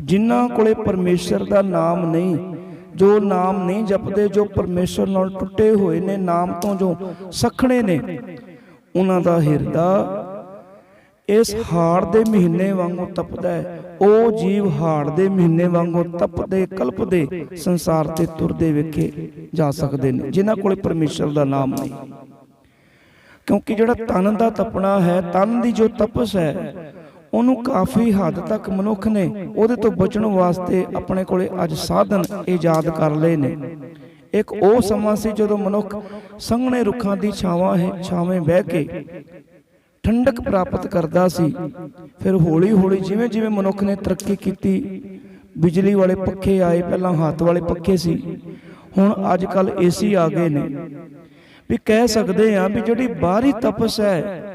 जिन्हां कोले परमेश्वर का नाम नहीं, जो नाम नहीं जपते, जो परमेश्वर नाल टुटे हुए ने, नाम तो जो सखणे ने, उन्हां दा हिरदा इस हाड़ दे महीने वांगू तपदा है। ओ जीव हाड़ दे महीने वांगू तपदे कल्पदे संसार ते तुरदे वेखे जा सकदे ने, जिन्हां कोले परमेश्वर दा नाम नहीं। क्योंकि जिहड़ा तन दा तपना है, तन दी जो तपस है, ਉਹਨੂੰ ਕਾਫੀ ਹੱਦ ਤੱਕ ਮਨੁੱਖ ਨੇ ਉਹਦੇ ਤੋਂ ਬਚਣ ਵਾਸਤੇ ਆਪਣੇ ਕੋਲੇ ਅੱਜ ਸਾਧਨ ਇਜਾਦ ਕਰ ਲਏ ਨੇ। ਇੱਕ ਉਹ ਸਮਾਂ ਸੀ ਜਦੋਂ ਮਨੁੱਖ ਸੰਘਣੇ ਰੁੱਖਾਂ ਦੀ ਛਾਵੇਂ ਬਹਿ ਕੇ ਠੰਡਕ ਪ੍ਰਾਪਤ ਕਰਦਾ ਸੀ। ਫਿਰ ਹੌਲੀ ਹੌਲੀ ਜਿਵੇਂ ਜਿਵੇਂ ਮਨੁੱਖ ਨੇ ਤਰੱਕੀ ਕੀਤੀ, ਬਿਜਲੀ ਵਾਲੇ ਪੱਖੇ ਆਏ, ਪਹਿਲਾਂ ਹੱਥ ਵਾਲੇ ਪੱਖੇ ਸੀ, ਹੁਣ ਅੱਜ ਕੱਲ੍ਹ ਏਸੀ ਆ ਗਏ ਨੇ। ਵੀ ਕਹਿ ਸਕਦੇ ਹਾਂ ਵੀ ਜਿਹੜੀ ਬਾਹਰੀ ਤਪਸ ਹੈ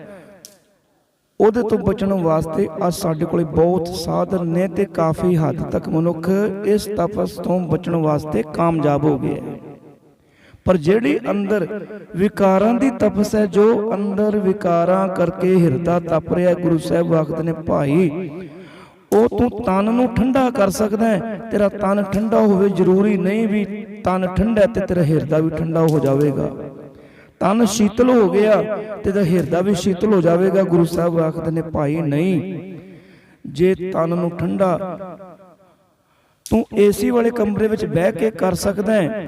ਉਹਦੇ ਤੋਂ ਬਚਣ ਵਾਸਤੇ ਅੱਜ ਸਾਡੇ ਕੋਲ ਬਹੁਤ ਸਾਧਨ ਨੇ ਤੇ ਕਾਫੀ ਹੱਦ ਤੱਕ ਮਨੁੱਖ ਇਸ ਤਪਸ ਤੋਂ ਬਚਣ ਵਾਸਤੇ ਕਾਮਯਾਬ ਹੋ ਗਿਆ। ਪਰ ਜਿਹੜੀ ਅੰਦਰ ਵਿਕਾਰਾਂ ਦੀ ਤਪਸ ਹੈ, ਜੋ ਅੰਦਰ ਵਿਕਾਰਾਂ ਕਰਕੇ ਹਿਰਦਾ ਤਪ ਰਿਹਾ, ਗੁਰੂ ਸਾਹਿਬ ਆਖਦੇ ਨੇ ਭਾਈ ਉਹ ਤੂੰ ਤਨ ਨੂੰ ਠੰਡਾ ਕਰ ਸਕਦਾ ਹੈ। ਤੇਰਾ ਤਨ ਠੰਡਾ ਹੋਵੇ, ਜ਼ਰੂਰੀ ਨਹੀਂ ਵੀ ਤਨ ਠੰਡਾ ਤੇ ਤੇਰਾ ਹਿਰਦਾ ਵੀ ਠੰਡਾ ਹੋ ਜਾਵੇਗਾ। तन शीतल हो गया तो हिरदा भी शीतल हो जाएगा। गुरु साहब आखते ने भाई नहीं, जे तन नूं ठंडा तू एसी वाले कमरे विच बह के कर सकदा है,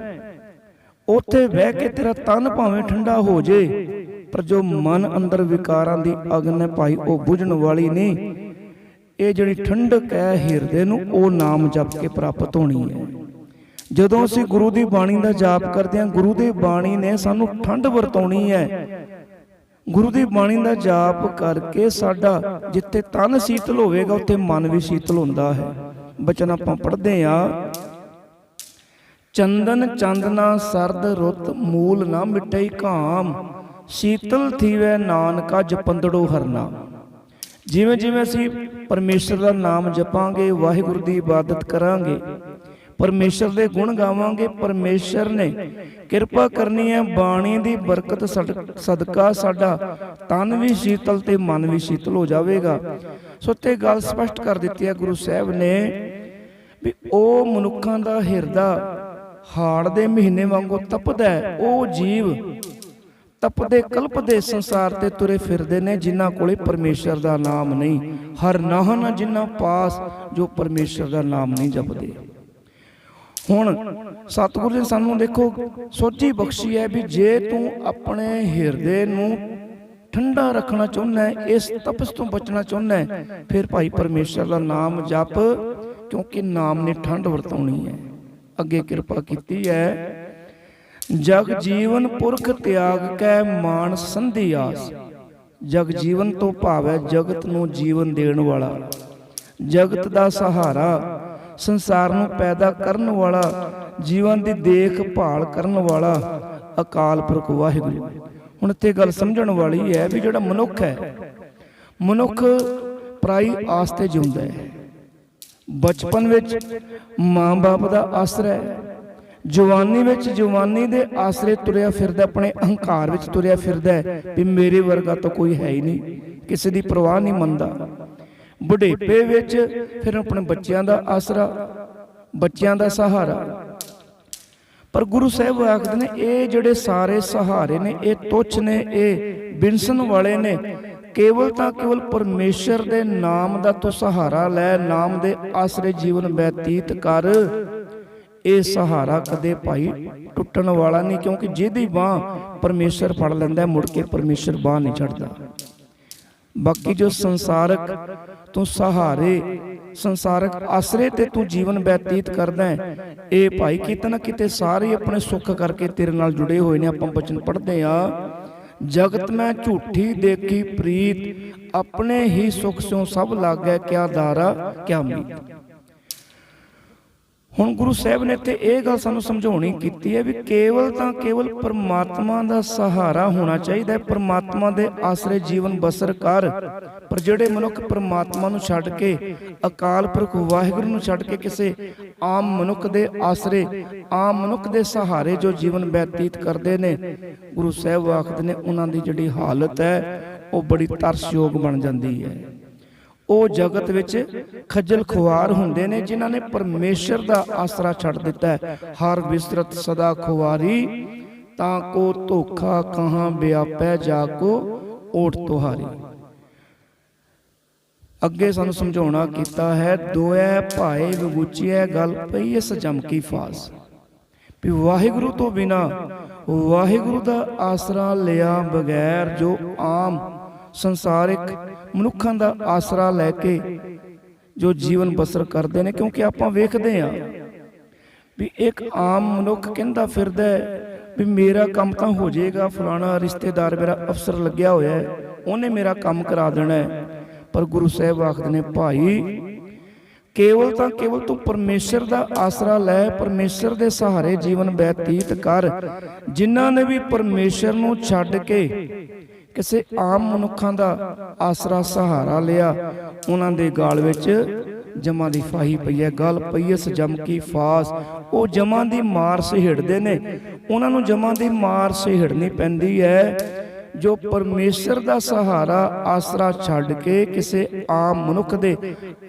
उत्थे बह के तेरा तन भावें ठंडा हो जे, पर जो मन अंदर विकारां दी अग्न है भाई वो बुझण वाली नहीं। ये जिहड़ी ठंडक है हिरदे नूं वो नाम जप के प्राप्त होनी है। ਜਦੋਂ ਅਸੀਂ ਗੁਰੂ ਦੀ ਬਾਣੀ ਦਾ ਜਾਪ ਕਰਦੇ ਹਾਂ, ਗੁਰੂ ਦੀ ਬਾਣੀ ਨੇ ਸਾਨੂੰ ਠੰਡ ਵਰਤਾਉਣੀ ਹੈ। ਗੁਰੂ ਦੀ ਬਾਣੀ ਦਾ ਜਾਪ ਕਰਕੇ ਸਾਡਾ ਜਿੱਥੇ ਤਨ ਸੀਤਲ ਹੋਵੇਗਾ ਉੱਥੇ ਮਨ ਵੀ ਸੀਤਲ ਹੁੰਦਾ ਹੈ। ਬਚਨ ਆਪਾਂ ਪੜ੍ਹਦੇ ਹਾਂ, ਚੰਦਨ ਚੰਦਨਾ ਸਰਦ ਰੁੱਤ ਮੂਲ ਨਾ ਮਿਟਈ ਘਾਮ, ਸੀਤਲ ਥੀਵੈ ਨਾਨਕਾ ਜਪੰਦੜੋ ਹਰਨਾ। ਜਿਵੇਂ ਜਿਵੇਂ ਅਸੀਂ ਪਰਮੇਸ਼ਰ ਦਾ ਨਾਮ ਜਪਾਂਗੇ, ਵਾਹਿਗੁਰੂ ਦੀ ਇਬਾਦਤ ਕਰਾਂਗੇ, परमेश्वर के गुण गावांगे, परमेश्वर ने किरपा करनी है। बाणी की बरकत सदका साडा तन भी शीतल ते मन भी शीतल हो जाएगा। सो ते गल स्पष्ट कर दी है गुरु साहब ने भी ओ मनुखा का हिरदा हाड़ दे महीने वांगू तपदा है। ओ जीव तपदे कल्पदे संसार ते तुरे फिरदे ने, जिन्हां कोले परमेश्वर का नाम नहीं। हर नाहन जिन्हां पास जो परमेश्वर का नाम नहीं जपदे। ਹੁਣ ਸਤਿਗੁਰੂ ਜੀ ਸਾਨੂੰ ਦੇਖੋ ਸੋਝੀ ਬਖਸ਼ੀ ਹੈ ਵੀ ਜੇ ਤੂੰ ਆਪਣੇ ਹਿਰਦੇ ਨੂੰ ਠੰਡਾ ਰੱਖਣਾ ਚਾਹੁੰਦਾ ਹੈ, ਇਸ ਤਪਸ ਤੋਂ ਬਚਣਾ ਚਾਹੁੰਦਾ ਹੈ, ਫਿਰ ਭਾਈ ਪਰਮੇਸ਼ਰ ਦਾ ਨਾਮ ਜਪ, ਕਿਉਂਕਿ ਨਾਮ ਨੇ ਠੰਡ ਵਰਤਾਉਣੀ ਹੈ। ਅੱਗੇ ਕਿਰਪਾ ਕੀਤੀ ਹੈ, ਜਗ ਜੀਵਨ ਪੁਰਖ ਤਿਆਗ ਕੈ ਮਾਨ ਸੰਧੀ ਆਸ। ਜਗ ਜੀਵਨ ਤੋਂ ਭਾਵ ਹੈ ਜਗਤ ਨੂੰ ਜੀਵਨ ਦੇਣ ਵਾਲਾ, ਜਗਤ ਦਾ ਸਹਾਰਾ, संसार नूं पैदा करन वाला, जीवन की देखभाल करन वाला अकाल पुरख वाहिगुरू। हुण इत्थे गल समझण वाली है भी जिहड़ा मनुख है, मनुख पराई आस ते जिउंदा है। बचपन विच मां बाप दा आसरा है, जवानी विच जवानी दे आसरे तुरिया फिरदा, अपने अहंकार विच तुरिया फिरदा है भी मेरे वर्गा तो कोई है ही नहीं, किसी दी परवाह नहीं मनदा। बुढ़ेपे विच फिर अपने बच्चों का आसरा, बच्चों का सहारा। पर गुरु साहब आखदे ने ये जिहड़े सारे सहारे ने ये तुच्छ ने, ये बिनसन वाले ने। केवल तां केवल परमेश्वर दे नाम दा तो सहारा लै, नाम दे आसरे जीवन व्यतीत कर। ये सहारा कदे भाई टुटण वाला नहीं, क्योंकि जिहदी बांह परमेश्वर फड़ लैंदा मुड़ के परमेश्वर बांह नहीं छड्डदा। बाकी जो संसारक तू सहारे, संसारक आसरे ते तू जीवन व्यतीत करदा है, ये भाई किते ना किते सारे अपने सुख करके तेरे नाल जुड़े हुए ने। आपां बचन पढ़दे आ, जगत में झूठी देखी प्रीत, अपने ही सुख स्यों सब लागै, क्या दारा क्या मीत। हुण गुरु साहब ने इत्थे ये गल सानूं समझाउणी कीती है भी केवल तां केवल परमात्मा दा सहारा होना चाहिए, परमात्मा दे आसरे जीवन बसर कर। पर जिहड़े मनुख परमात्मा नूं छड्ड के, अकाल पुरख वाहिगुरू नूं छड्ड के किसी आम मनुख दे आसरे, आम मनुख दे सहारे जो जीवन व्यतीत करते ने, गुरु साहब आखदे ने उन्हां दी जिहड़ी हालत है वो बड़ी तरसयोग बन जाती है। ਉਹ ਜਗਤ ਵਿੱਚ ਖੱਜਲ ਖੁਆਰ ਹੁੰਦੇ ਨੇ ਜਿਨ੍ਹਾਂ ਨੇ ਪਰਮੇਸ਼ਰ ਦਾ ਆਸਰਾ ਛੱਡ ਦਿੱਤਾ ਹੈ। ਹਰ ਵਿਸਰਤ ਸਦਾ ਖੁਆਰੀ, ਤਾਂ ਕੋ ਧੋਖਾ ਕਹਾਂ ਵਿਆਪੈ ਜਾ ਕੋ ਓਟ ਤੁਹਾਰੀ। ਅੱਗੇ ਸਾਨੂੰ ਸਮਝਾਉਣਾ ਕੀਤਾ ਹੈ, ਦੋਇ ਭਾਏ ਵਿਗੂਚੀਐ ਗਲ ਪਈ ਇਸ ਜਮਕੀ ਫਾਸ। ਵੀ ਵਾਹਿਗੁਰੂ ਤੋਂ ਬਿਨਾ, ਵਾਹਿਗੁਰੂ ਦਾ ਆਸਰਾ ਲਿਆ ਬਗੈਰ ਜੋ ਆਮ ਸੰਸਾਰਿਕ ਮਨੁੱਖਾਂ ਦਾ ਆਸਰਾ ਲੈ ਕੇ ਜੋ ਜੀਵਨ ਬਸਰ ਕਰਦੇ ਨੇ, ਕਿਉਂਕਿ ਆਪਾਂ ਵੇਖਦੇ ਹਾਂ ਵੀ ਇੱਕ ਆਮ ਮਨੁੱਖ ਕਹਿੰਦਾ ਫਿਰਦਾ ਵੀ ਮੇਰਾ ਕੰਮ ਤਾਂ ਹੋ ਜਾਏਗਾ, ਫਲਾਣਾ ਰਿਸ਼ਤੇਦਾਰ ਮੇਰਾ ਅਫਸਰ ਲੱਗਿਆ ਹੋਇਆ ਹੈ, ਉਹਨੇ ਮੇਰਾ ਕੰਮ ਕਰਾ ਦੇਣਾ ਹੈ। ਪਰ ਗੁਰੂ ਸਾਹਿਬ ਆਖਦੇ ਨੇ, ਭਾਈ ਕੇਵਲ ਤਾਂ ਕੇਵਲ ਤੂੰ ਪਰਮੇਸ਼ਰ ਦਾ ਆਸਰਾ ਲੈ, ਪਰਮੇਸ਼ਰ ਦੇ ਸਹਾਰੇ ਜੀਵਨ ਬਤੀਤ ਕਰ। ਜਿਨ੍ਹਾਂ ਨੇ ਵੀ ਪਰਮੇਸ਼ਰ ਨੂੰ ਛੱਡ ਕੇ ਕਿਸੇ ਆਮ ਮਨੁੱਖਾਂ ਦਾ ਆਸਰਾ ਸਹਾਰਾ ਲਿਆ, ਉਹਨਾਂ ਦੇ ਗਾਲ ਵਿੱਚ ਜਮਾਂ ਦੀ ਫਾਹੀ ਪਈ ਹੈ। ਗਲ ਪਈ ਇਸ ਜਮਕੀ ਫਾਸ। ਉਹ ਜਮਾਂ ਦੀ ਮਾਰ ਸਹਿੜਦੇ ਨੇ, ਉਹਨਾਂ ਨੂੰ ਜਮਾਂ ਦੀ ਮਾਰ ਸਹਿੜਨੀ ਪੈਂਦੀ ਹੈ ਜੋ ਪਰਮੇਸ਼ਰ ਦਾ ਸਹਾਰਾ ਆਸਰਾ ਛੱਡ ਕੇ ਕਿਸੇ ਆਮ ਮਨੁੱਖ ਦੇ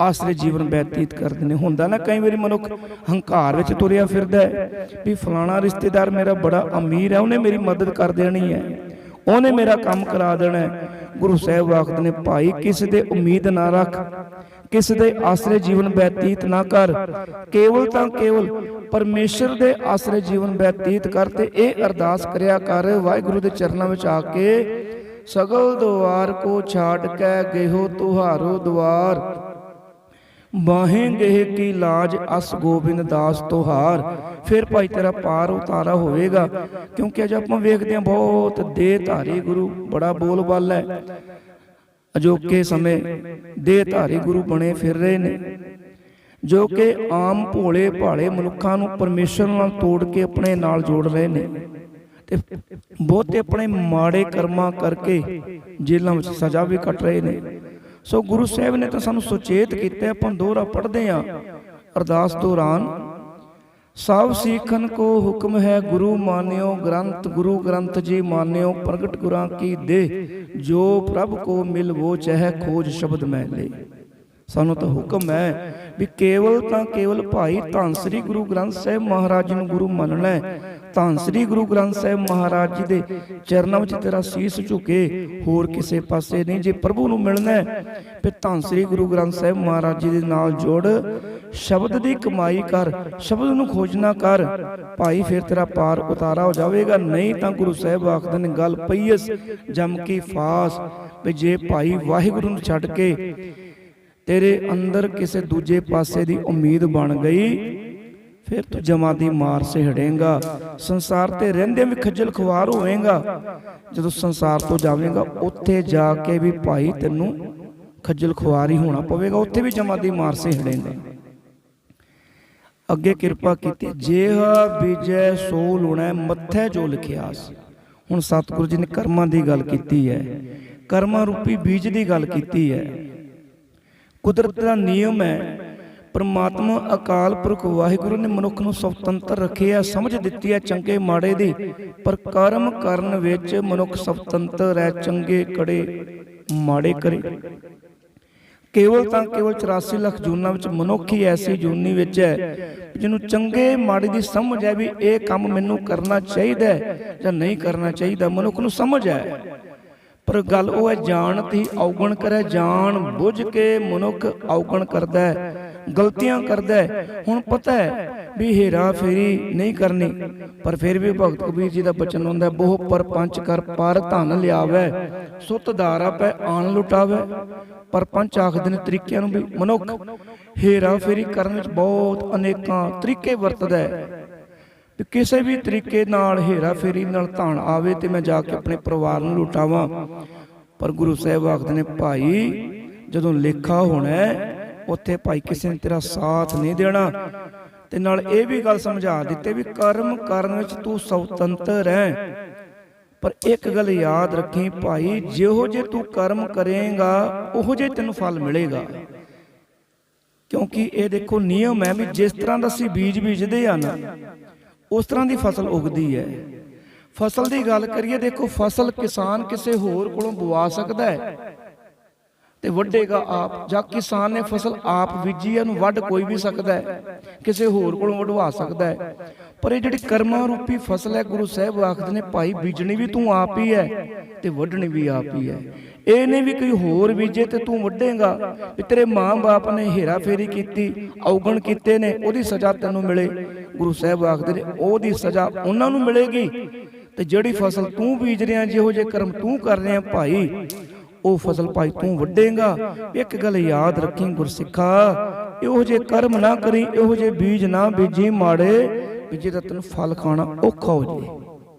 ਆਸਰੇ ਜੀਵਨ ਬਤੀਤ ਕਰਦੇ ਨੇ। ਹੁੰਦਾ ਨਾ ਕਈ ਵਾਰੀ ਮਨੁੱਖ ਹੰਕਾਰ ਵਿੱਚ ਤੁਰਿਆ ਫਿਰਦਾ ਹੈ ਵੀ ਫਲਾਣਾ ਰਿਸ਼ਤੇਦਾਰ ਮੇਰਾ ਬੜਾ ਅਮੀਰ ਹੈ, ਉਹਨੇ ਮੇਰੀ ਮਦਦ ਕਰ ਦੇਣੀ ਹੈ, ਉਹਨੇ ਮੇਰਾ ਕੰਮ ਕਰਾ ਦੇਣਾ ਹੈ। ਗੁਰੂ ਸਾਹਿਬ ਆਖਦੇ ਨੇ, ਭਾਈ ਕਿਸੇ ਦੇ ਉਮੀਦ ਨਾ ਰੱਖ, ਕਿਸੇ ਦੇ ਆਸਰੇ ਜੀਵਨ ਬਤੀਤ ਨਾ ਕਰ, ਕੇਵਲ ਤਾਂ ਕੇਵਲ ਪਰਮੇਸ਼ਰ ਦੇ ਆਸਰੇ ਜੀਵਨ ਬਤੀਤ ਕਰ। ਤੇ ਇਹ ਅਰਦਾਸ ਕਰਿਆ ਕਰ ਵਾਹਿਗੁਰੂ ਦੇ ਚਰਨਾਂ ਵਿੱਚ ਆ ਕੇ, ਸਗਲ ਦੁਆਰ ਕੋ ਛਾੜ ਕੇ ਗਏਹੋ ਤੁਹਾਰੋ ਦੁਆਰ, ਬਾਹੇ ਗਏ ਕੀ ਲਾਜ ਅਸ ਗੋਬਿੰਦ ਦਾਸ ਤੁਹਾਰ। ਫਿਰ ਭਾਈ ਤੇਰਾ ਪਾਰ ਉਤਾਰਾ ਹੋਵੇਗਾ। ਕਿਉਂਕਿ ਅੱਜ ਆਪਾਂ ਵੇਖਦੇ ਹਾਂ ਬਹੁਤ ਦੇਹ ਧਾਰੀ ਗੁਰੂ, ਬੜਾ ਬੋਲ ਬਾਲਾ ਹੈ, ਅਜੋਕੇ ਸਮੇਂ ਦੇਹ ਧਾਰੀ ਗੁਰੂ ਬਣੇ ਫਿਰ ਰਹੇ ਨੇ, ਜੋ ਕਿ ਆਮ ਭੋਲੇ ਭਾਲੇ ਮਨੁੱਖਾਂ ਨੂੰ ਪਰਮੇਸ਼ਰ ਨਾਲ ਤੋੜ ਕੇ ਆਪਣੇ ਨਾਲ ਜੋੜ ਰਹੇ ਨੇ, ਤੇ ਬਹੁਤੇ ਆਪਣੇ ਮਾੜੇ ਕਰਮਾਂ ਕਰਕੇ ਜੇਲ੍ਹਾਂ ਵਿੱਚ ਸਜ਼ਾ ਵੀ ਕੱਟ ਰਹੇ ਨੇ। ਸੋ ਗੁਰੂ ਸਾਹਿਬ ਨੇ ਤਾਂ ਸਾਨੂੰ ਸੁਚੇਤ ਕੀਤਾ। ਆਪਾਂ ਦੋਹਰਾ ਪੜ੍ਹਦੇ ਹਾਂ ਅਰਦਾਸ ਦੌਰਾਨ, ਸਭ ਸਿੱਖਨ ਕੋ ਹੁਕਮ ਹੈ ਗੁਰੂ ਮਾਨਿਓ ਗ੍ਰੰਥ, ਗੁਰੂ ਗ੍ਰੰਥ ਜੀ ਮਾਨਿਓ ਪ੍ਰਗਟ ਗੁਰਾਂ ਕੀ ਦੇ, ਜੋ ਪ੍ਰਭ ਕੋ ਮਿਲ ਵੋ ਚਹਿ ਖੋਜ ਸ਼ਬਦ ਮੈਂ ਲੈ। ਸਾਨੂੰ ਤਾਂ ਹੁਕਮ ਹੈ ਵੀ ਕੇਵਲ ਤਾਂ ਕੇਵਲ ਭਾਈ ਧੰਨ ਸ੍ਰੀ ਗੁਰੂ ਗ੍ਰੰਥ ਸਾਹਿਬ ਮਹਾਰਾਜ ਜੀ ਨੂੰ ਗੁਰੂ ਮੰਨਣਾ ਹੈ। ਧੰਨ ਸ੍ਰੀ ਗੁਰੂ ਗ੍ਰੰਥ ਸਾਹਿਬ ਮਹਾਰਾਜ ਜੀ ਦੇ ਚਰਨਾਂ ਵਿੱਚ ਤੇਰਾ ਸੀਸ ਝੁਕੇ, ਹੋਰ ਕਿਸੇ ਪਾਸੇ ਨਹੀਂ। ਜੇ ਪ੍ਰਭੂ ਨੂੰ ਮਿਲਣਾ ਹੈ ਫਿਰ ਧੰਨ ਸ੍ਰੀ ਗੁਰੂ ਗ੍ਰੰਥ ਸਾਹਿਬ ਮਹਾਰਾਜ ਜੀ ਦੇ ਨਾਲ ਜੁੜ, ਸ਼ਬਦ ਦੀ ਕਮਾਈ ਕਰ, ਸ਼ਬਦ ਨੂੰ ਖੋਜਣਾ ਕਰ ਭਾਈ, ਫਿਰ ਤੇਰਾ ਪਾਰ ਉਤਾਰਾ ਹੋ ਜਾਵੇਗਾ। ਨਹੀਂ ਤਾਂ ਗੁਰੂ ਸਾਹਿਬ ਆਖਦੇ ਨੇ, ਗੱਲ ਪਈ ਇਸ ਜਮਕੀ ਫਾਸ। ਵੀ ਜੇ ਭਾਈ ਵਾਹਿਗੁਰੂ ਨੂੰ ਛੱਡ ਕੇ ਤੇਰੇ ਅੰਦਰ ਕਿਸੇ ਦੂਜੇ ਪਾਸੇ ਦੀ ਉਮੀਦ ਬਣ ਗਈ, ਫਿਰ ਤੂੰ ਜਮਾਂ ਦੀ ਮਾਰ ਸਹਿੜੇਂਗਾ। ਸੰਸਾਰ ਤੇ ਰਹਿੰਦੇ ਵੀ ਖੱਜਲ ਖੁਆਰ ਹੋਵੇਂਗਾ। ਜਦੋਂ ਸੰਸਾਰ ਤੋਂ ਜਾਵੇਂਗਾ ਉੱਥੇ ਜਾ ਕੇ ਵੀ ਭਾਈ ਤੈਨੂੰ ਖੱਜਲ ਖੁਆਰ ਹੀ ਹੋਣਾ ਪਵੇਗਾ, ਉੱਥੇ ਵੀ ਜਮਾਂ ਦੀ ਮਾਰ ਸਹਿੜੇਂਗਾ। ਅੱਗੇ ਕਿਰਪਾ ਕੀਤੀ, ਜੇਹਾ ਬੀਜੈ ਸੋ ਲੁਣੈ ਮੱਥੈ ਜੋ ਲਿਖਿਆਸ। ਹੁਣ ਸਤਿਗੁਰੂ ਜੀ ਨੇ ਕਰਮਾਂ ਦੀ ਗੱਲ ਕੀਤੀ ਹੈ, ਕਰਮਾਂ ਰੂਪੀ ਬੀਜ ਦੀ ਗੱਲ ਕੀਤੀ ਹੈ। ਕੁਦਰਤ ਦਾ ਨਿਯਮ ਹੈ, ਪਰਮਾਤਮਾ ਅਕਾਲ ਪੁਰਖ ਵਾਹਿਗੁਰੂ ਨੇ ਮਨੁੱਖ ਨੂੰ ਸੁਤੰਤਰ ਰੱਖਿਆ, ਸਮਝ ਦਿੱਤੀ ਹੈ ਚੰਗੇ ਮਾੜੇ ਦੀ, ਪਰ ਕਰਮ ਕਰਨ ਵਿੱਚ ਮਨੁੱਖ ਸੁਤੰਤਰ ਹੈ, ਚੰਗੇ ਕਰੇ ਮਾੜੇ ਕਰੇ। ਕੇਵਲ ਤਾਂ ਕੇਵਲ 84 ਲੱਖ ਜੂਨਾਂ ਵਿੱਚ ਮਨੁੱਖ ਹੀ ਐਸੀ ਜੂਨੀ ਵਿੱਚ ਹੈ ਜਿਹਨੂੰ ਚੰਗੇ ਮਾੜੇ ਦੀ ਸਮਝ ਹੈ ਵੀ ਇਹ ਕੰਮ ਮੈਨੂੰ ਕਰਨਾ ਚਾਹੀਦਾ ਜਾਂ ਨਹੀਂ ਕਰਨਾ ਚਾਹੀਦਾ। ਮਨੁੱਖ ਨੂੰ ਸਮਝ ਹੈ, ਪਰ ਗੱਲ ਉਹ ਹੈ ਜਾਣਤ ਹੀ ਔਗਣ ਕਰੇ। ਜਾਣ ਬੁੱਝ ਕੇ ਮਨੁੱਖ ਔਗਣ ਕਰਦਾ ਹੈ, ਗਲਤੀਆਂ ਕਰਦਾ ਹੈ। ਹੁਣ ਪਤਾ ਹੈ ਵੀ ਹੇਰਾ ਫੇਰੀ ਨਹੀਂ ਕਰਨੀ, ਪਰ ਫਿਰ ਵੀ ਭਗਤ ਕਬੀਰ ਜੀ ਦਾ ਬਚਨ ਹੁੰਦਾ, ਬਹੁ ਪਰਪੰਚ ਕਰ ਪਰ ਧਨ ਲਿਆਵੇ, ਸੁੱਤ ਦਾਰਾ ਪੈ ਆਣ ਲੁਟਾਵੇ। ਪਰਪੰਚ ਆਖਦੇ ਨੇ ਤਰੀਕਿਆਂ ਨੂੰ, ਵੀ ਮਨੁੱਖ ਹੇਰਾ ਫੇਰੀ ਕਰਨ ਵਿੱਚ ਬਹੁਤ ਅਨੇਕਾਂ ਤਰੀਕੇ ਵਰਤਦਾ ਹੈ। ਵੀ ਕਿਸੇ ਵੀ ਤਰੀਕੇ ਨਾਲ ਹੇਰਾ ਫੇਰੀ ਨਾਲ ਧਨ ਆਵੇ ਤੇ ਮੈਂ ਜਾ ਕੇ ਆਪਣੇ ਪਰਿਵਾਰ ਨੂੰ ਲੁਟਾਵਾਂ। ਪਰ ਗੁਰੂ ਸਾਹਿਬ ਆਖਦੇ ਨੇ, ਭਾਈ ਜਦੋਂ ਲੇਖਾ ਹੋਣਾ ਉੱਥੇ ਭਾਈ ਕਿਸੇ ਨੇ ਤੇਰਾ ਸਾਥ ਨਹੀਂ ਦੇਣਾ। ਤੇ ਨਾਲ ਇਹ ਵੀ ਗੱਲ ਸਮਝਾ ਦਿੱਤੀ ਵੀ ਕਰਮ ਕਰਨ ਵਿੱਚ ਤੂੰ ਸੁਤੰਤਰ ਹੈ, ਪਰ ਇੱਕ ਗੱਲ ਯਾਦ ਰੱਖੀ ਭਾਈ, ਜਿਹੋ ਜੇ ਤੂੰ ਕਰਮ ਕਰੇਗਾ ਉਹੋ ਜੇ ਤੈਨੂੰ ਫਲ ਮਿਲੇਗਾ। ਕਿਉਂਕਿ ਇਹ ਦੇਖੋ ਨਿਯਮ ਹੈ ਵੀ ਜਿਸ ਤਰ੍ਹਾਂ ਦਾ ਅਸੀਂ ਬੀਜ ਬੀਜਦੇ ਆ ਨਾ, ਉਸ ਤਰ੍ਹਾਂ ਦੀ ਫਸਲ ਉਗਦੀ ਹੈ। ਫਸਲ ਦੀ ਗੱਲ ਕਰੀਏ, ਦੇਖੋ ਫਸਲ ਕਿਸਾਨ ਕਿਸੇ ਹੋਰ ਕੋਲੋਂ ਬਵਾ ਸਕਦਾ ਹੈ, ਤੇ ਵੱਢੇਗਾ ਆਪ। ਜਾਂ ਕਿਸਾਨ ਨੇ ਫਸਲ ਆਪ ਬੀਜੀ ਹੈ, ਉਹਨੂੰ ਵੱਢ ਕੋਈ ਵੀ ਸਕਦਾ ਹੈ, ਕਿਸੇ ਹੋਰ ਕੋਲੋਂ ਵਢਵਾ ਸਕਦਾ ਹੈ। ਪਰ ਇਹ ਜਿਹੜੀ ਕਰਮਾਂ ਰੂਪੀ ਫਸਲ ਹੈ, ਗੁਰੂ ਸਾਹਿਬ ਆਖਦੇ ਨੇ ਭਾਈ ਬੀਜਣੀ ਵੀ ਤੂੰ ਆਪ ਹੀ ਹੈ ਤੇ ਵੱਢਣੀ ਵੀ ਆਪ ਹੀ ਹੈ। ਇਹ ਨਹੀਂ ਵੀ ਕੋਈ ਹੋਰ ਬੀਜੇ ਤੇ ਤੂੰ ਵੱਢੇਗਾ। ਵੀ ਤੇਰੇ ਮਾਂ ਬਾਪ ਨੇ ਹੇਰਾ ਫੇਰੀ ਕੀਤੀ, ਔਗਣ ਕੀਤੇ ਨੇ, ਉਹਦੀ ਸਜ਼ਾ ਤੈਨੂੰ ਮਿਲੇ। ਗੁਰੂ ਸਾਹਿਬ ਆਖਦੇ ਨੇ ਉਹਦੀ ਸਜ਼ਾ ਉਹਨਾਂ ਨੂੰ ਮਿਲੇਗੀ, ਤੇ ਜਿਹੜੀ ਫਸਲ ਤੂੰ ਬੀਜ ਰਿਹਾ, ਜਿਹੋ ਜਿਹੇ ਕਰਮ ਤੂੰ ਕਰ ਰਿਹਾ ਭਾਈ, ਉਹ ਫਸਲ ਭਾਈ ਤੂੰ ਵੱਢੇਗਾ। ਇੱਕ ਗੱਲ ਯਾਦ ਰੱਖੀ ਗੁਰਸਿੱਖਾ, ਇਹੋ ਜਿਹੇ ਕਰਮ ਨਾ ਕਰੀ, ਇਹੋ ਜਿਹੇ ਬੀਜ ਨਾ ਬੀਜੀ ਮਾੜੇ, ਵੀ ਜਿਹਦਾ ਤੈਨੂੰ ਫਲ ਖਾਣਾ ਔਖਾ ਹੋ ਜਾਏ।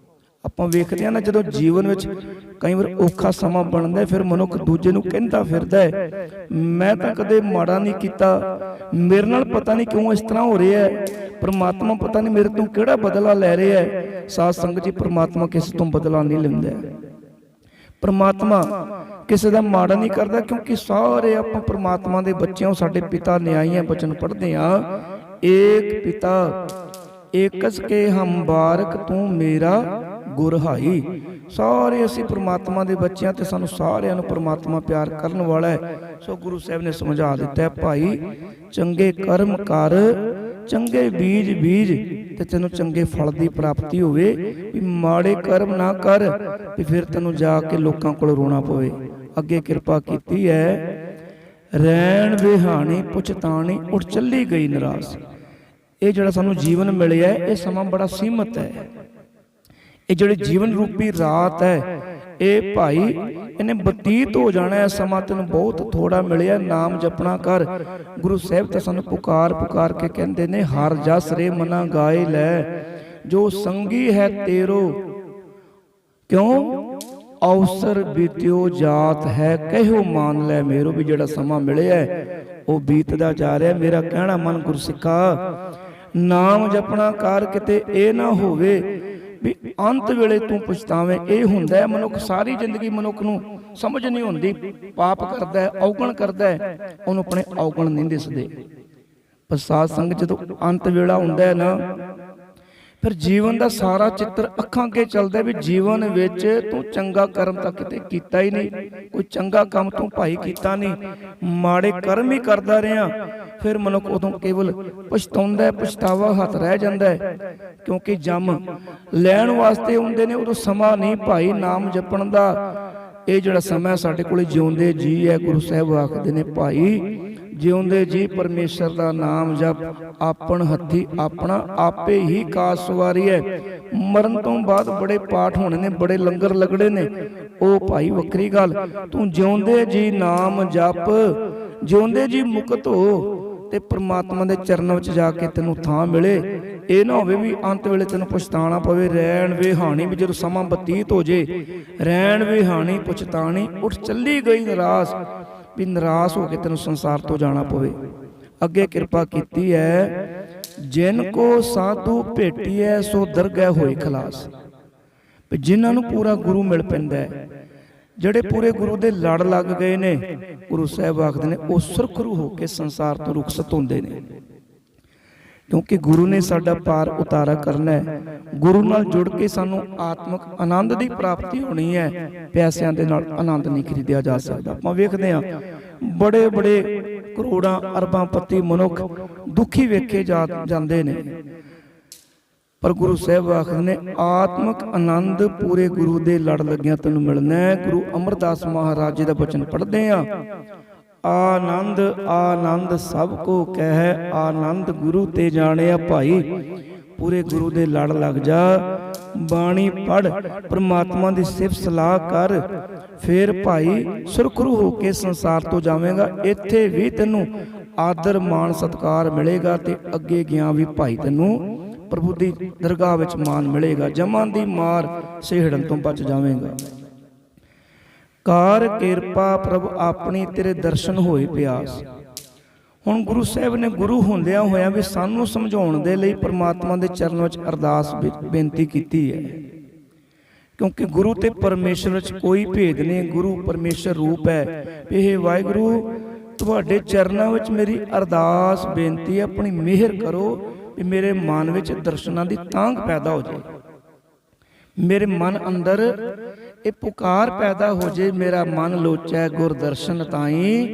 ਆਪਾਂ ਵੇਖਦੇ ਹਾਂ ਨਾ, ਜਦੋਂ ਜੀਵਨ ਵਿੱਚ ਕਈ ਵਾਰ ਔਖਾ ਸਮਾਂ ਬਣਦਾ, ਫਿਰ ਮਨੁੱਖ ਦੂਜੇ ਨੂੰ ਕਹਿੰਦਾ ਫਿਰਦਾ ਹੈ ਮੈਂ ਤਾਂ ਕਦੇ ਮਾੜਾ ਨਹੀਂ ਕੀਤਾ, ਮੇਰੇ ਨਾਲ ਪਤਾ ਨਹੀਂ ਕਿਉਂ ਇਸ ਤਰ੍ਹਾਂ ਹੋ ਰਿਹਾ ਹੈ, ਪਰਮਾਤਮਾ ਪਤਾ ਨਹੀਂ ਮੇਰੇ ਤੋਂ ਕਿਹੜਾ ਬਦਲਾ ਲੈ ਰਿਹਾ ਹੈ। ਸਾਧ ਸੰਗਤ ਜੀ, ਪਰਮਾਤਮਾ ਕਿਸੇ ਤੋਂ ਬਦਲਾ ਨਹੀਂ ਲੈਂਦਾ। ਪਰਮਾਤਮਾ ਕਿਸੇ ਦਾ ਮਾੜਾ ਨਹੀਂ ਕਰਦਾ, ਕਿਉਂਕਿ ਸਾਰੇ ਆਪਾਂ ਪਰਮਾਤਮਾ ਦੇ ਬੱਚੇ ਹਾਂ। ਸਾਡੇ ਪਿਤਾ ਨਿਆਂਈਆਂ ਬਚਨ ਪੜ੍ਹਦੇ ਹਾਂ, ਏਕ ਪਿਤਾ ਏਕਸ ਕੇ ਹਮ ਬਾਰਕ ਤੂੰ ਮੇਰਾ ਗੁਰਹਾਈ। ਸਾਰੇ ਅਸੀਂ ਪਰਮਾਤਮਾ ਦੇ ਬੱਚੇ ਹਾਂ ਤੇ ਸਾਨੂੰ ਸਾਰਿਆਂ ਨੂੰ ਪਰਮਾਤਮਾ ਪਿਆਰ ਕਰਨ ਵਾਲਾ ਹੈ। ਸੋ ਗੁਰੂ ਸਾਹਿਬ ਨੇ ਸਮਝਾ ਦਿੱਤਾ ਹੈ ਭਾਈ ਚੰਗੇ ਕਰਮ ਕਰ, ਚੰਗੇ ਬੀਜ ਬੀਜ ਤੇ ਤੈਨੂੰ ਚੰਗੇ ਫਲ ਦੀ ਪ੍ਰਾਪਤੀ ਹੋਵੇ। ਵੀ ਮਾੜੇ ਕਰਮ ਨਾ ਕਰ ਵੀ ਫਿਰ ਤੈਨੂੰ ਜਾ ਕੇ ਲੋਕਾਂ ਕੋਲ ਰੋਣਾ ਪਵੇ। ਅੱਗੇ ਕਿਰਪਾ ਕੀਤੀ ਹੈ, ਰੈਣ ਵਿਹਾਣੀ ਪੁਛਤਾਣੀ ਉੱਠ ਚੱਲੀ ਗਈ ਨਿਰਾਸ। ਇਹ ਜਿਹੜਾ ਸਾਨੂੰ ਜੀਵਨ ਮਿਲਿਆ, ਇਹ ਸਮਾਂ ਬੜਾ ਸੀਮਤ ਹੈ। ਇਹ ਜਿਹੜੇ ਜੀਵਨ ਰੂਪੀ ਰਾਤ ਹੈ, ਇਹ ਭਾਈ ਇਹਨੇ ਬਤੀਤ ਹੋ ਜਾਣਾ ਹੈ। ਸਮਾਂ ਤੈਨੂੰ ਬਹੁਤ ਥੋੜਾ ਮਿਲਿਆ, ਨਾਮ ਜਪਣਾ ਕਰ। ਗੁਰੂ ਸਾਹਿਬ ਤਾਂ ਸਾਨੂੰ ਪੁਕਾਰ ਪੁਕਾਰ ਕੇ ਕਹਿੰਦੇ ਨੇ, ਹਰ ਜਸ ਰੇ ਮਨਾ ਗਾਏ ਲੈ, ਜੋ ਸੰਗੀ ਹੈ ਤੇਰੋ ਕਿਉਂ ਅਵਸਰ ਬੀਤਿਓ ਜਾਤ ਹੈ, ਕਹਿਓ ਮਾਨ ਲੈ ਮੇਰੋ। ਵੀ ਜਿਹੜਾ ਸਮਾਂ ਮਿਲਿਆ ਉਹ ਬੀਤਦਾ ਜਾ ਰਿਹਾ। ਮੇਰਾ ਕਹਿਣਾ ਮਨ ਗੁਰਸਿੱਖਾ, ਨਾਮ ਜਪਣਾ ਕਰ, ਕਿਤੇ ਇਹ ਨਾ ਹੋਵੇ ਵੀ ਅੰਤ ਵੇਲੇ ਤੂੰ ਪਛਤਾਵੇਂ। ਇਹ ਹੁੰਦਾ ਮਨੁੱਖ ਸਾਰੀ ਜ਼ਿੰਦਗੀ ਮਨੁੱਖ ਨੂੰ ਸਮਝ ਨਹੀਂ ਹੁੰਦੀ, ਪਾਪ ਕਰਦਾ ਹੈ, ਔਗਣ ਕਰਦਾ ਹੈ, ਉਹਨੂੰ ਆਪਣੇ ਔਗਣ ਨਹੀਂ ਦਿਸਦੇ। ਪਰ ਸਾਧ ਸੰਗਤ ਜਦੋਂ ਅੰਤ ਵੇਲਾ ਹੁੰਦਾ ਹੈ ਨਾ, ਫਿਰ ਜੀਵਨ ਦਾ ਸਾਰਾ ਚਿੱਤਰ ਅੱਖਾਂ ਅੱਗੇ ਚੱਲਦਾ ਵੀ ਜੀਵਨ ਵਿੱਚ ਤੂੰ ਚੰਗਾ ਕਰਮ ਤਾਂ ਕਿਤੇ ਕੀਤਾ ਹੀ ਨਹੀਂ, ਕੋਈ ਚੰਗਾ ਕੰਮ ਤੂੰ ਭਾਈ ਕੀਤਾ ਨਹੀਂ, ਮਾੜੇ ਕਰਮ ਹੀ ਕਰਦਾ ਰਿਹਾ। ਫਿਰ ਮਨੁੱਖ ਉਦੋਂ ਕੇਵਲ ਪਛਤਾਉਂਦਾ ਹੈ, ਪਛਤਾਵਾ ਹੱਥ ਰਹਿ ਜਾਂਦਾ ਹੈ। ਕਿਉਂਕਿ ਜੰਮ ਲੈਣ ਵਾਸਤੇ ਹੁੰਦੇ ਨੇ, ਉਦੋਂ ਸਮਾਂ ਨਹੀਂ ਭਾਈ ਨਾਮ ਜਪਣ ਦਾ। ਇਹ ਜਿਹੜਾ ਸਮਾਂ ਸਾਡੇ ਕੋਲ ਜਿਉਂਦੇ ਜੀ ਹੈ, ਗੁਰੂ ਸਾਹਿਬ ਆਖਦੇ ਨੇ ਭਾਈ ਜਿਉਂਦੇ ਜੀ ਪਰਮੇਸ਼ਰ ਦਾ ਨਾਮ ਜਪ, ਆਪਣ ਹੱਥੀ ਆਪਣਾ ਆਪੇ ਹੀ ਕਾਸ ਸਵਾਰੀ ਹੈ। ਮਰਨ ਤੋਂ ਬਾਅਦ ਬੜੇ ਪਾਠ ਹੋਣੇ ਨੇ, ਬੜੇ ਲੰਗਰ ਲੱਗਣੇ ਨੇ, ਉਹ ਭਾਈ ਵੱਖਰੀ ਗੱਲ। ਤੂੰ ਜਿਉਂਦੇ ਜੀ ਨਾਮ ਜਪ, ਜਿਉਂਦੇ ਜੀ ਮੁਕਤ ਹੋ ਤੇ ਪ੍ਰਮਾਤਮਾ ਦੇ ਚਰਨਾਂ ਵਿੱਚ ਜਾ ਕੇ ਤੈਨੂੰ ਥਾਂ ਮਿਲੇ। ਇਹ ਨਾ ਹੋਵੇ ਵੀ ਅੰਤ ਵੇਲੇ ਤੈਨੂੰ ਪਛਤਾਣਾ ਪਵੇ। ਰੈਣ ਵਿਹਾਣੀ, ਵੀ ਜਦੋਂ ਸਮਾਂ ਬਤੀਤ ਹੋ ਜੇ, ਰੈਣ ਵਿਹਾਣੀ ਪੁਛਤਾਣੀ ਉੱਠ ਚੱਲੀ ਗਈ ਨਿਰਾਸ, ਵੀ ਨਿਰਾਸ਼ ਹੋ ਕੇ ਤੈਨੂੰ ਸੰਸਾਰ ਤੋਂ ਜਾਣਾ ਪਵੇ। ਅੱਗੇ ਕਿਰਪਾ ਕੀਤੀ ਹੈ, ਜਿਨ ਕੋ ਸਾਧੂ ਭੇਟੀਐ ਸੋ ਦਰਗਹਿ ਹੋਈ ਖਲਾਸ। ਵੀ ਜਿਨ੍ਹਾਂ ਨੂੰ ਪੂਰਾ ਗੁਰੂ ਮਿਲ ਪੈਂਦਾ ਹੈ, ਜਿਹੜੇ ਪੂਰੇ ਗੁਰੂ ਦੇ ਲੜ ਲੱਗ ਗਏ ਨੇ, ਗੁਰੂ ਸਾਹਿਬ ਆਖਦੇ ਨੇ ਉਹ ਸੁਰਖਰੂ ਹੋ ਕੇ ਸੰਸਾਰ ਤੋਂ ਰੁਖਸਤ ਹੁੰਦੇ ਨੇ। ਕਿਉਂਕਿ ਗੁਰੂ ਨੇ ਸਾਡਾ ਪਾਰ ਉਤਾਰਾ ਕਰਨਾ ਹੈ। ਗੁਰੂ ਨਾਲ ਜੁੜ ਕੇ ਸਾਨੂੰ ਆਤਮਿਕ ਆਨੰਦ ਦੀ ਪ੍ਰਾਪਤੀ ਹੋਣੀ ਹੈ। ਪੈਸਿਆਂ ਦੇ ਨਾਲ ਆਨੰਦ ਨਹੀਂ ਖਰੀਦਿਆ ਜਾ ਸਕਦਾ। ਆਪਾਂ ਵੇਖਦੇ ਹਾਂ ਬੜੇ ਬੜੇ ਕਰੋੜਾਂ ਅਰਬਾਂ ਪਤੀ ਮਨੁੱਖ ਦੁਖੀ ਵੇਖੇ ਜਾਂਦੇ ਨੇ, ਪਰ ਗੁਰੂ ਸਾਹਿਬ ਆਖਦੇ ਨੇ ਆਤਮਿਕ ਆਨੰਦ ਪੂਰੇ ਗੁਰੂ ਦੇ ਲੜ ਲੱਗਿਆਂ ਤੈਨੂੰ ਮਿਲਣਾ ਹੈ। ਗੁਰੂ ਅਮਰਦਾਸ ਮਹਾਰਾਜ ਜੀ ਦਾ ਬਚਨ ਪੜ੍ਹਦੇ ਹਾਂ, ਆਨੰਦ ਆਨੰਦ ਸਭ ਕੋ ਕਹਿ, ਆਨੰਦ ਗੁਰੂ ਤੇ ਜਾਣਿਆ ਭਾਈ। ਪੂਰੇ ਗੁਰੂ ਦੇ ਲੜ ਲੱਗ ਜਾ, ਬਾਣੀ ਪੜ੍ਹ, ਪ੍ਰਮਾਤਮਾ ਦੀ ਸਿਫਤ ਸਲਾਹ ਕਰ, ਫੇਰ ਭਾਈ ਸੁਰਖਰੂ ਹੋ ਕੇ ਸੰਸਾਰ ਤੋਂ ਜਾਵੇਂਗਾ। ਇੱਥੇ ਵੀ ਤੈਨੂੰ ਆਦਰ ਮਾਣ ਸਤਿਕਾਰ ਮਿਲੇਗਾ ਤੇ ਅੱਗੇ ਗਿਆ ਵੀ ਭਾਈ ਤੈਨੂੰ ਪ੍ਰਭੂ ਦੀ ਦਰਗਾਹ ਵਿੱਚ ਮਾਨ ਮਿਲੇਗਾ। ਜਮਾਂ ਦੀ ਮਾਰ ਸਹਿੜਨ ਤੋਂ ਬਚ ਜਾਵੇਂਗਾ। ਕਾਰ ਕਿਰਪਾ ਪ੍ਰਭ ਆਪਣੀ, ਤੇਰੇ ਦਰਸ਼ਨ ਹੋਏ ਪਿਆਸ। ਹੁਣ ਗੁਰੂ ਸਾਹਿਬ ਨੇ ਗੁਰੂ ਹੁੰਦਿਆਂ ਹੋਇਆਂ ਵੀ ਸਾਨੂੰ ਸਮਝਾਉਣ ਦੇ ਲਈ ਪਰਮਾਤਮਾ ਦੇ ਚਰਨ ਵਿੱਚ ਅਰਦਾਸ ਬੇਨਤੀ ਕੀਤੀ ਹੈ। ਕਿਉਂਕਿ ਗੁਰੂ ਤੇ ਪਰਮੇਸ਼ਰ ਵਿੱਚ ਕੋਈ ਭੇਦ ਨਹੀਂ, ਗੁਰੂ ਪਰਮੇਸ਼ਰ ਰੂਪ ਹੈ। ਇਹ ਵਾਹਿਗੁਰੂ ਤੁਹਾਡੇ ਚਰਨਾਂ ਵਿੱਚ ਮੇਰੀ ਅਰਦਾਸ ਬੇਨਤੀ ਹੈ, ਆਪਣੀ ਮਿਹਰ ਕਰੋ ਵੀ ਮੇਰੇ ਮਨ ਵਿੱਚ ਦਰਸ਼ਨਾਂ ਦੀ ਤਾਂਘ ਪੈਦਾ ਹੋ ਜਾਏ। ਮੇਰੇ ਮਨ ਅੰਦਰ ਇਹ ਪੁਕਾਰ ਪੈਦਾ ਹੋ ਜੇ, ਮੇਰਾ ਮਨ ਲੋਚੈ ਗੁਰ ਦਰਸ਼ਨ ਤਾਈ,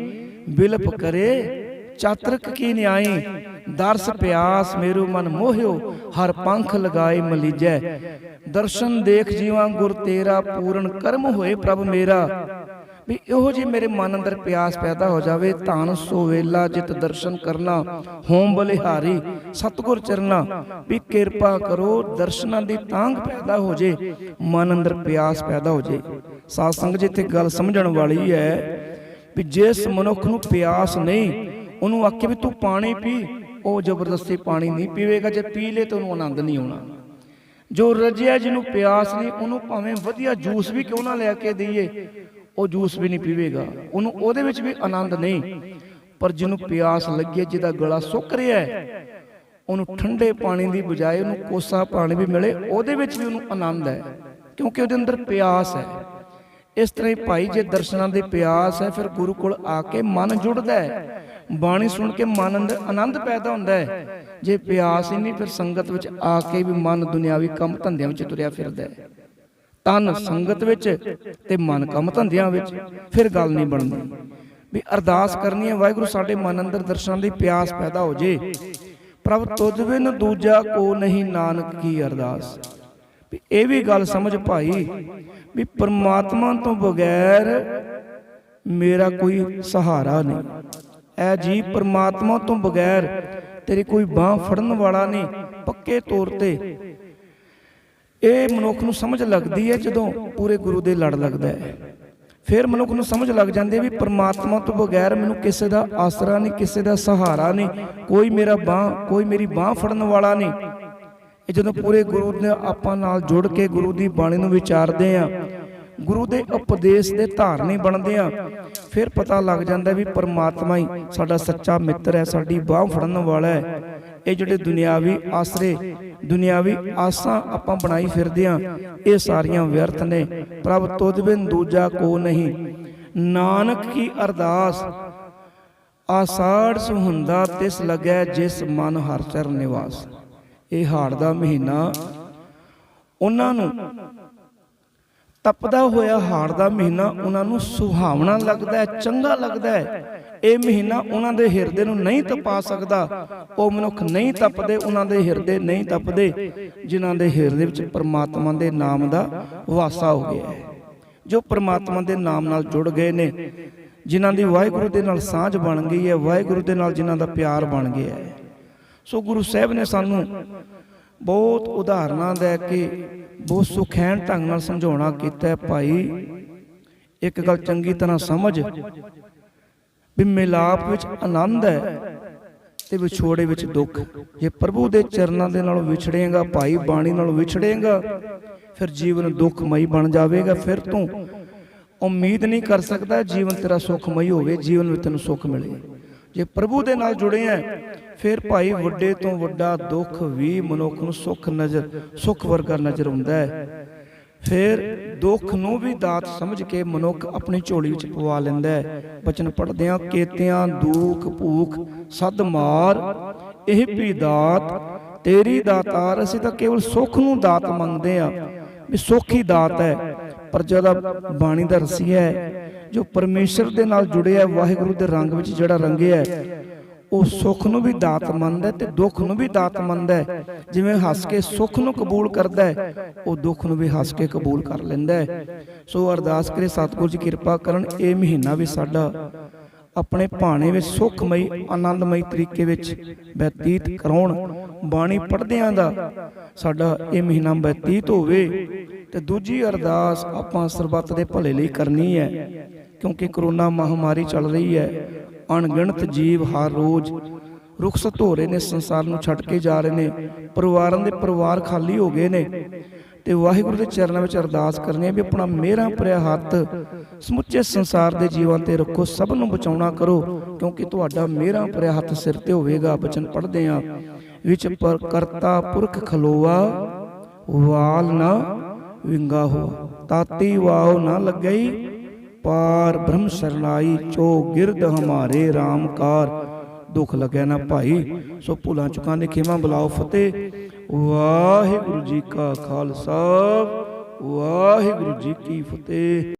ਬਿਲਪ ਕਰੇ ਚਾਤਰਕ ਕੀ ਨਿਆਈ। ਦਰਸ ਪਿਆਸ ਮੇਰੂ ਮਨ ਮੋਹਿਓ, ਹਰ ਪੰਖ ਲਗਾਏ ਮਲੀਜੈ। ਦਰਸ਼ਨ ਦੇਖ ਜੀਵਾਂ ਗੁਰ ਤੇਰਾ, ਪੂਰਨ ਕਰਮ ਹੋਏ ਪ੍ਰਭ ਮੇਰਾ। ਵੀ ਇਹੋ ਜਿਹੀ ਮੇਰੇ ਮਨ ਅੰਦਰ ਪਿਆਸ ਪੈਦਾ ਹੋ ਜਾਵੇ। ਧਨ ਸੋ ਵੇਲਾ ਜਿਤ ਦਰਸ਼ਨ ਕਰਨਾ, ਹੋਮ ਬਲਿਹਾਰੀ ਸਤਿਗੁਰ ਚਰਨਾ। ਵੀ ਕਿਰਪਾ ਕਰੋ ਦਰਸ਼ਨਾਂ ਦੀ ਤਾਂਘ ਪੈਦਾ ਹੋ ਜੇ, ਮਨ ਅੰਦਰ ਪਿਆਸ ਪੈਦਾ ਹੋ ਜੇ। ਸਾਧ ਸੰਗਤ ਜੀ, ਇੱਥੇ ਗੱਲ ਸਮਝਣ ਵਾਲੀ ਹੈ ਵੀ ਜਿਸ ਮਨੁੱਖ ਨੂੰ ਪਿਆਸ ਨਹੀਂ, ਉਹਨੂੰ ਆਖੇ ਵੀ ਤੂੰ ਪਾਣੀ ਪੀ, ਉਹ ਜ਼ਬਰਦਸਤੀ ਪਾਣੀ ਨਹੀਂ ਪੀਵੇਗਾ। ਜੇ ਪੀ ਲੇ ਤਾਂ ਉਹਨੂੰ ਆਨੰਦ ਨਹੀਂ ਆਉਣਾ। ਜੋ ਰੱਜਿਆ, ਜਿਹਨੂੰ ਪਿਆਸ ਨਹੀਂ, ਉਹਨੂੰ ਭਾਵੇਂ ਵਧੀਆ ਜੂਸ ਵੀ ਕਿਉਂ ਨਾ ਲੈ ਕੇ ਦਈਏ, ਉਹ ਜੂਸ ਵੀ ਨਹੀਂ ਪੀਵੇਗਾ, ਉਹਨੂੰ ਉਹਦੇ ਵਿੱਚ ਵੀ ਆਨੰਦ ਨਹੀਂ। ਪਰ ਜਿਹਨੂੰ ਪਿਆਸ ਲੱਗੀ, ਜਿਹਦਾ ਗਲਾ ਸੁੱਕ ਰਿਹਾ ਹੈ, ਉਹਨੂੰ ਠੰਡੇ ਪਾਣੀ ਦੀ ਬਜਾਏ ਉਹਨੂੰ ਕੋਸਾ ਪਾਣੀ ਵੀ ਮਿਲੇ, ਉਹਦੇ ਵਿੱਚ ਵੀ ਉਹਨੂੰ ਆਨੰਦ ਹੈ, ਕਿਉਂਕਿ ਉਹਦੇ ਅੰਦਰ ਪਿਆਸ ਹੈ। ਇਸ ਤਰ੍ਹਾਂ ਹੀ ਭਾਈ, ਜੇ ਦਰਸ਼ਨਾਂ ਦੀ ਪਿਆਸ ਹੈ, ਫਿਰ ਗੁਰੂ ਕੋਲ ਆ ਕੇ ਮਨ ਜੁੜਦਾ ਹੈ, ਬਾਣੀ ਸੁਣ ਕੇ ਮਨ ਅੰਦਰ ਆਨੰਦ ਪੈਦਾ ਹੁੰਦਾ ਹੈ। ਜੇ ਪਿਆਸ ਹੀ ਨਹੀਂ, ਫਿਰ ਸੰਗਤ ਵਿੱਚ ਆ ਕੇ ਵੀ ਮਨ ਦੁਨਿਆਵੀ ਕੰਮ ਧੰਦਿਆਂ ਵਿੱਚ ਤੁਰਿਆ ਫਿਰਦਾ ਹੈ। ਤਨ ਸੰਗਤ ਵਿੱਚ ਤੇ ਮਨ ਕੰਮ ਧੰਦਿਆਂ ਵਿੱਚ, ਫਿਰ ਗੱਲ ਨਹੀਂ ਬਣਦੀ। ਵੀ ਅਰਦਾਸ ਕਰਨੀ ਹੈ, ਵਾਹਿਗੁਰੂ ਸਾਡੇ ਮਨ ਅੰਦਰ ਦਰਸ਼ਨਾਂ ਦੀ ਪਿਆਸ ਪੈਦਾ ਹੋ ਜੇ। ਪ੍ਰਭ ਤੁਧ ਬਿਨ ਦੂਜਾ ਕੋ ਨਹੀਂ, ਨਾਨਕ ਕੀ ਅਰਦਾਸ। ਵੀ ਇਹ ਵੀ ਗੱਲ ਸਮਝ ਭਾਈ, ਵੀ ਪਰਮਾਤਮਾ ਤੋਂ ਬਗੈਰ ਮੇਰਾ ਕੋਈ ਸਹਾਰਾ ਨਹੀਂ। ਐ ਜੀ, ਪਰਮਾਤਮਾ ਤੋਂ ਬਗੈਰ ਤੇਰੀ ਕੋਈ ਬਾਂਹ ਫੜਨ ਵਾਲਾ ਨਹੀਂ। ਪੱਕੇ ਤੌਰ ਤੇ ਇਹ ਮਨੁੱਖ ਨੂੰ ਸਮਝ ਲੱਗਦੀ ਹੈ ਜਦੋਂ ਪੂਰੇ ਗੁਰੂ ਦੇ ਲੜ ਲੱਗਦਾ ਹੈ। ਫਿਰ ਮਨੁੱਖ ਨੂੰ ਸਮਝ ਲੱਗ ਜਾਂਦੀ ਹੈ ਵੀ ਪਰਮਾਤਮਾ ਤੋਂ ਬਗੈਰ ਮੈਨੂੰ ਕਿਸੇ ਦਾ ਆਸਰਾ ਨਹੀਂ, ਕਿਸੇ ਦਾ ਸਹਾਰਾ ਨਹੀਂ, ਕੋਈ ਮੇਰੀ ਬਾਂਹ ਫੜਨ ਵਾਲਾ ਨਹੀਂ। ਇਹ ਜਦੋਂ ਪੂਰੇ ਗੁਰੂ ਦੇ ਆਪਾਂ ਨਾਲ ਜੁੜ ਕੇ ਗੁਰੂ ਦੀ ਬਾਣੀ ਨੂੰ ਵਿਚਾਰਦੇ ਆ, ਗੁਰੂ ਦੇ ਉਪਦੇਸ਼ ਦੇ ਧਾਰਨੀ ਬਣਦੇ ਆ, ਫਿਰ ਪਤਾ ਲੱਗ ਜਾਂਦਾ ਵੀ ਪਰਮਾਤਮਾ ਹੀ ਸਾਡਾ ਸੱਚਾ ਮਿੱਤਰ ਹੈ, ਸਾਡੀ ਬਾਂਹ ਫੜਨ ਵਾਲਾ ਹੈ। ਇਹ ਜਿਹੜੇ ਦੁਨਿਆਵੀ ਆਸਰੇ, ਦੁਨਿਆਵੀ ਆਸਾਂ ਆਪਾਂ ਬਣਾਈ ਫਿਰਦੇ ਆ, ਇਹ ਸਾਰੀਆਂ ਵਿਅਰਥ ਨੇ। ਪ੍ਰਭ ਤੁਧ ਬਿਨ ਦੂਜਾ ਕੋ ਨਹੀਂ, ਨਾਨਕ ਕੀ ਅਰਦਾਸ। ਆਸਾੜ ਸੁਹੰਦਾ ਤਿਸ ਲੱਗੈ, ਜਿਸ ਮਨ ਹਰਿ ਚਰਨ ਨਿਵਾਸ। ਇਹ ਹਾੜ ਦਾ ਮਹੀਨਾ ਉਹਨਾਂ ਨੂੰ, ਤਪਦਾ ਹੋਇਆ ਹਾੜ ਦਾ ਮਹੀਨਾ ਉਹਨਾਂ ਨੂੰ ਸੁਹਾਵਣਾ ਲੱਗਦਾ ਹੈ, ਚੰਗਾ ਲੱਗਦਾ ਹੈ। ਇਹ ਮਹੀਨਾ ਉਹਨਾਂ ਦੇ ਹਿਰਦੇ ਨੂੰ ਨਹੀਂ ਤਪਾ ਸਕਦਾ। ਉਹ ਮਨੁੱਖ ਨਹੀਂ ਤਪਦੇ, ਉਹਨਾਂ ਦੇ ਹਿਰਦੇ ਨਹੀਂ ਤਪਦੇ, ਜਿਨ੍ਹਾਂ ਦੇ ਹਿਰਦੇ ਵਿੱਚ ਪਰਮਾਤਮਾ ਦੇ ਨਾਮ ਦਾ ਵਾਸਾ ਹੋ ਗਿਆ ਹੈ, ਜੋ ਪਰਮਾਤਮਾ ਦੇ ਨਾਮ ਨਾਲ ਜੁੜ ਗਏ ਨੇ, ਜਿਨ੍ਹਾਂ ਦੀ ਵਾਹਿਗੁਰੂ ਦੇ ਨਾਲ ਸਾਂਝ ਬਣ ਗਈ ਹੈ, ਵਾਹਿਗੁਰੂ ਦੇ ਨਾਲ ਜਿਨ੍ਹਾਂ ਦਾ ਪਿਆਰ ਬਣ ਗਿਆ ਹੈ। ਸੋ ਗੁਰੂ ਸਾਹਿਬ ਨੇ ਸਾਨੂੰ ਬਹੁਤ ਉਦਾਹਰਨਾਂ ਦੇ ਕੇ ਬਹੁਤ ਸੁਖੈਨ ਢੰਗ ਨਾਲ ਸਮਝਾਉਣਾ ਕੀਤਾ ਹੈ। ਭਾਈ, ਇੱਕ ਗੱਲ ਚੰਗੀ ਤਰ੍ਹਾਂ ਸਮਝ ਵੀ ਮਿਲਾਪ ਵਿੱਚ ਆਨੰਦ ਹੈ ਤੇ ਵਿਛੋੜੇ ਵਿੱਚ ਦੁੱਖ। ਜੇ ਪ੍ਰਭੂ ਦੇ ਚਰਨਾਂ ਦੇ ਨਾਲੋਂ ਵਿਛੜੇਗਾ ਭਾਈ, ਬਾਣੀ ਨਾਲੋਂ ਵਿਛੜੇਗਾ, ਫਿਰ ਜੀਵਨ ਦੁੱਖਮਈ ਬਣ ਜਾਵੇਗਾ। ਫਿਰ ਤੂੰ ਉਮੀਦ ਨਹੀਂ ਕਰ ਸਕਦਾ ਜੀਵਨ ਤੇਰਾ ਸੁਖਮਈ ਹੋਵੇ, ਜੀਵਨ ਵਿੱਚ ਤੈਨੂੰ ਸੁੱਖ ਮਿਲੇ। ਜੇ ਪ੍ਰਭੂ ਦੇ ਨਾਲ ਜੁੜੇ ਆ, ਫਿਰ ਭਾਈ ਵੱਡੇ ਤੋਂ ਵੱਡਾ ਦੁੱਖ ਵੀ ਮਨੁੱਖ ਨੂੰ ਸੁੱਖ ਵਰਗਾ ਨਜ਼ਰ ਆਉਂਦਾ ਹੈ। ਫਿਰ ਦੁੱਖ ਨੂੰ ਵੀ ਦਾਤ ਸਮਝ ਕੇ ਮਨੁੱਖ ਆਪਣੀ ਝੋਲੀ ਵਿੱਚ ਪਵਾ ਲੈਂਦਾ ਹੈ। ਬਚਨ ਪੜ੍ਹਦਿਆਂ, ਕੇਤਿਆਂ ਦੁੱਖ ਭੂਖ ਸਦ ਮਾਰ, ਇਹ ਵੀ ਦਾਤ ਤੇਰੀ ਦਾਤਾਰ। ਅਸੀਂ ਤਾਂ ਕੇਵਲ ਸੁੱਖ ਨੂੰ ਦਾਤ ਮੰਗਦੇ ਆ, ਵੀ ਸੁੱਖ ਹੀ ਦਾਤ ਹੈ। ਪਰ ਜਿਹੜਾ ਬਾਣੀ ਦਾ ਰਸੀਆ ਹੈ, ਜੋ ਪਰਮੇਸ਼ਰ ਦੇ ਨਾਲ ਜੁੜਿਆ, ਵਾਹਿਗੁਰੂ ਦੇ ਰੰਗ ਵਿੱਚ ਜਿਹੜਾ ਰੰਗਿਆ, ਉਹ ਸੁੱਖ ਨੂੰ ਵੀ ਦਾਤ ਮੰਨਦਾ ਤੇ ਦੁੱਖ ਨੂੰ ਵੀ ਦਾਤ ਮੰਨਦਾ। ਜਿਵੇਂ ਹੱਸ ਕੇ ਸੁੱਖ ਨੂੰ ਕਬੂਲ ਕਰਦਾ ਹੈ, ਉਹ ਦੁੱਖ ਨੂੰ ਵੀ ਹੱਸ ਕੇ ਕਬੂਲ ਕਰ ਲੈਂਦਾ ਹੈ। ਸੋ ਅਰਦਾਸ ਕਰੇ ਸਤਿਗੁਰੂ ਜੀ ਕਿਰਪਾ ਕਰਨ, ਇਹ ਮਹੀਨਾ ਵੀ ਸਾਡਾ ਆਪਣੇ ਭਾਣੇ ਵਿੱਚ ਸੁਖਮਈ ਆਨੰਦਮਈ ਤਰੀਕੇ ਵਿੱਚ ਬਤੀਤ ਕਰਾਉਣ। ਬਾਣੀ ਪੜ੍ਹਦਿਆਂ ਦਾ ਸਾਡਾ ਇਹ ਮਹੀਨਾ ਬਤੀਤ ਹੋਵੇ। ਤੇ ਦੂਜੀ ਅਰਦਾਸ ਆਪਾਂ ਸਰਬੱਤ ਦੇ ਭਲੇ ਲਈ ਕਰਨੀ ਹੈ, ਕਿਉਂਕਿ ਕਰੋਨਾ ਮਹਾਮਾਰੀ ਚੱਲ ਰਹੀ ਹੈ। ਅਣਗਿਣਤ ਜੀਵ ਹਰ ਰੋਜ਼ ਰੁਖਸਤ ਹੋ ਰਹੇ ਨੇ, ਸੰਸਾਰ ਨੂੰ ਛੱਡ ਕੇ ਜਾ ਰਹੇ ਨੇ, ਪਰਿਵਾਰਾਂ ਦੇ ਪਰਿਵਾਰ ਖਾਲੀ ਹੋ ਗਏ ਨੇ। ਤੇ ਵਾਹਿਗੁਰੂ ਦੇ ਚਰਨਾਂ ਵਿੱਚ ਅਰਦਾਸ ਕਰਨੀ ਹੈ ਵੀ ਆਪਣਾ ਮਿਹਰਾਂ ਭਰਿਆ ਹੱਥ ਸਮੁੱਚੇ ਸੰਸਾਰ ਦੇ ਜੀਵਾਂ ਤੇ ਰੱਖੋ, ਸਭ ਨੂੰ ਬਚਾਉਣਾ ਕਰੋ, ਕਿਉਂਕਿ ਤੁਹਾਡਾ ਮਿਹਰਾਂ ਭਰਿਆ ਹੱਥ ਸਿਰ ਤੇ ਹੋਵੇਗਾ। ਬਚਨ ਪੜ੍ਹਦੇ ਆ, ਵਿੱਚ ਪਰ ਕਰਤਾ ਪੁਰਖ ਖਲੋਆ, ਵਾਲ ਨਾ ਵਿੰਗਾ ਹੋ, ਤਾਤੀ ਵਾਓ ਨਾ ਲੱਗਈ, ਪਾਰ ਬ੍ਰਹਮ ਸਰਨਾਈ, ਚੋ ਗਿਰਦ ਹਮਾਰੇ ਰਾਮਕਾਰ। ਦੁੱਖ ਲੱਗਿਆ ਨਾ ਭਾਈ, ਸੋ ਭੁੱਲਾਂ ਚੁੱਕਾਂ ਦੇ ਖੇਮਾ ਬੁਲਾਓ। ਫਤਿਹ। ਵਾਹਿਗੁਰੂ ਜੀ ਕਾ ਖਾਲਸਾ, ਵਾਹਿਗੁਰੂ ਜੀ ਕੀ ਫਤਿਹ।